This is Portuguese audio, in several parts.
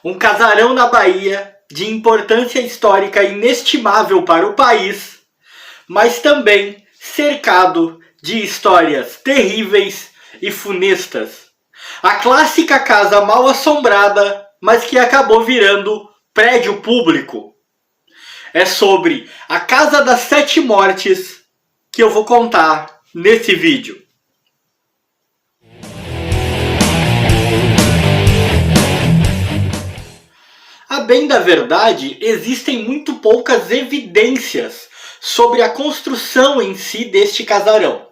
Um casarão na Bahia de importância histórica inestimável para o país, mas também cercado de histórias terríveis e funestas. A clássica casa mal assombrada, mas que acabou virando prédio público. É sobre a Casa das Sete Mortes que eu vou contar nesse vídeo. A bem da verdade, existem muito poucas evidências sobre a construção em si deste casarão.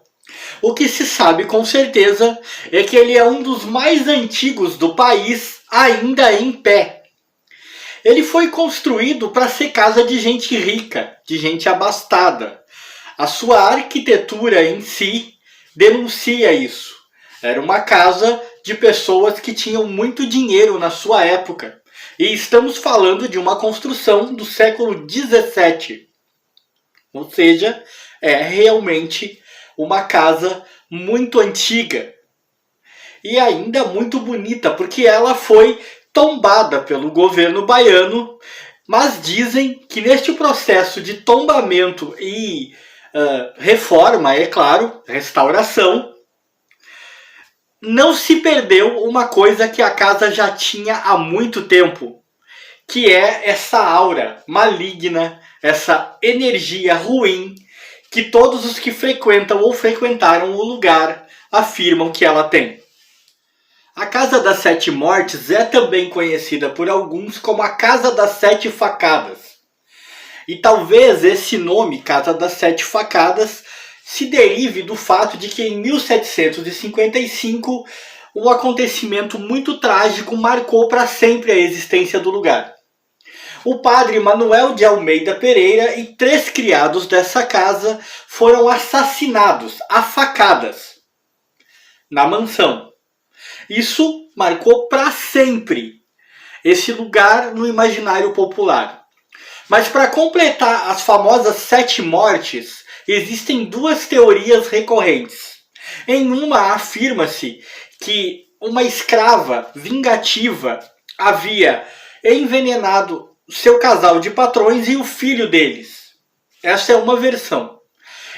O que se sabe com certeza é que ele é um dos mais antigos do país, ainda em pé. Ele foi construído para ser casa de gente rica, de gente abastada. A sua arquitetura em si denuncia isso. Era uma casa de pessoas que tinham muito dinheiro na sua época. E estamos falando de uma construção do século XVII. Ou seja, é realmente uma casa muito antiga. E ainda muito bonita, porque ela foi tombada pelo governo baiano. Mas dizem que neste processo de tombamento e reforma, é claro, restauração, não se perdeu uma coisa que a casa já tinha há muito tempo, que é essa aura maligna, essa energia ruim que todos os que frequentam ou frequentaram o lugar afirmam que ela tem. A Casa das Sete Mortes é também conhecida por alguns como a Casa das Sete Facadas. E talvez esse nome, Casa das Sete Facadas, se derive do fato de que em 1755 um acontecimento muito trágico marcou para sempre a existência do lugar. O padre Manuel de Almeida Pereira e 3 criados dessa casa foram assassinados a facadas na mansão. Isso marcou para sempre esse lugar no imaginário popular. Mas para completar as famosas 7 mortes, existem 2 teorias recorrentes. Em uma afirma-se que uma escrava vingativa havia envenenado seu casal de patrões e o filho deles. Essa é uma versão.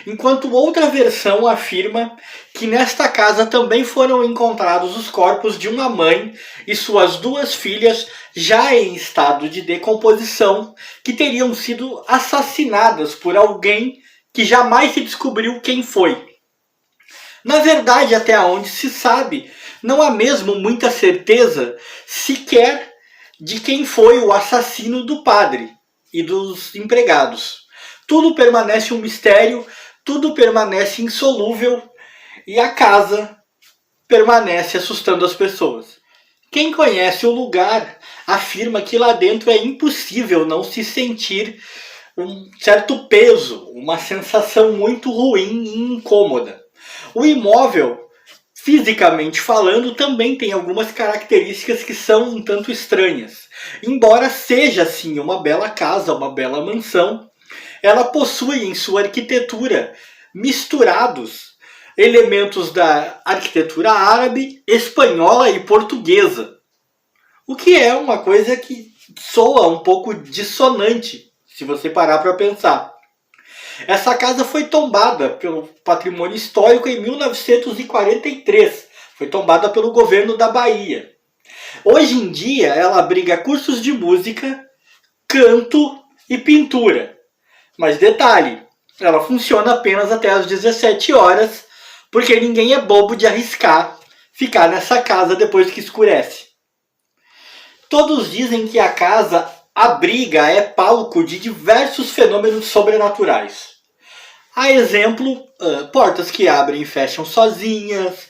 Enquanto outra versão afirma que nesta casa também foram encontrados os corpos de uma mãe e suas 2 filhas já em estado de decomposição, que teriam sido assassinadas por alguém que jamais se descobriu quem foi. Na verdade, até onde se sabe, não há mesmo muita certeza sequer de quem foi o assassino do padre e dos empregados. Tudo permanece um mistério, tudo permanece insolúvel e a casa permanece assustando as pessoas. Quem conhece o lugar afirma que lá dentro é impossível não se sentir um certo peso, uma sensação muito ruim e incômoda. O imóvel, fisicamente falando, também tem algumas características que são um tanto estranhas. Embora seja sim uma bela casa, uma bela mansão, ela possui em sua arquitetura misturados elementos da arquitetura árabe, espanhola e portuguesa. O que é uma coisa que soa um pouco dissonante, se você parar para pensar. Essa casa foi tombada pelo patrimônio histórico em 1943. Foi tombada pelo governo da Bahia. Hoje em dia ela abriga cursos de música, canto e pintura. Mas detalhe, ela funciona apenas até às 17 horas, porque ninguém é bobo de arriscar ficar nessa casa depois que escurece. Todos dizem que a casa abriga, é palco de diversos fenômenos sobrenaturais. A exemplo, portas que abrem e fecham sozinhas,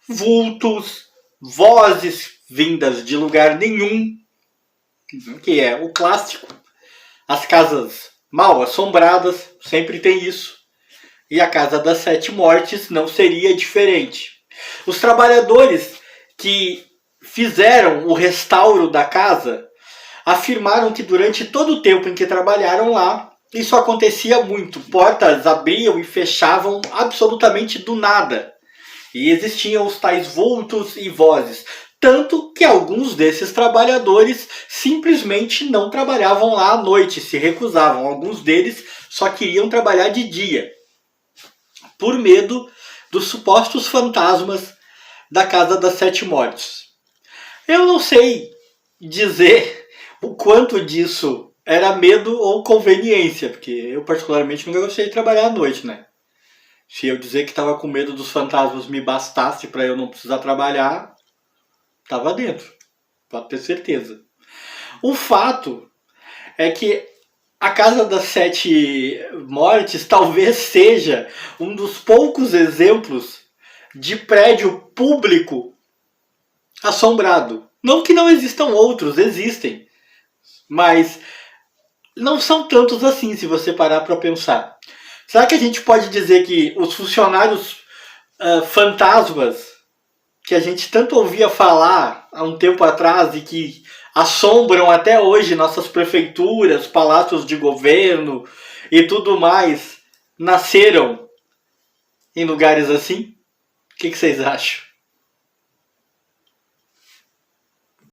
vultos, vozes vindas de lugar nenhum, que é o clássico. As casas mal assombradas sempre tem isso. E a Casa das Sete Mortes não seria diferente. Os trabalhadores que fizeram o restauro da casa afirmaram que durante todo o tempo em que trabalharam lá, isso acontecia muito. Portas abriam e fechavam absolutamente do nada. E existiam os tais vultos e vozes. Tanto que alguns desses trabalhadores simplesmente não trabalhavam lá à noite, se recusavam. Alguns deles só queriam trabalhar de dia, por medo dos supostos fantasmas da Casa das Sete Mortes. Eu não sei dizer o quanto disso era medo ou conveniência, porque eu particularmente nunca gostei de trabalhar à noite, né? Se eu dizer que estava com medo dos fantasmas me bastasse para eu não precisar trabalhar, estava dentro, pode ter certeza. O fato é que a Casa das Sete Mortes talvez seja um dos poucos exemplos de prédio público assombrado. Não que não existam outros, existem. Mas não são tantos assim, se você parar para pensar. Será que a gente pode dizer que os funcionários fantasmas que a gente tanto ouvia falar há um tempo atrás e que assombram até hoje nossas prefeituras, palácios de governo e tudo mais, nasceram em lugares assim? O que vocês acham?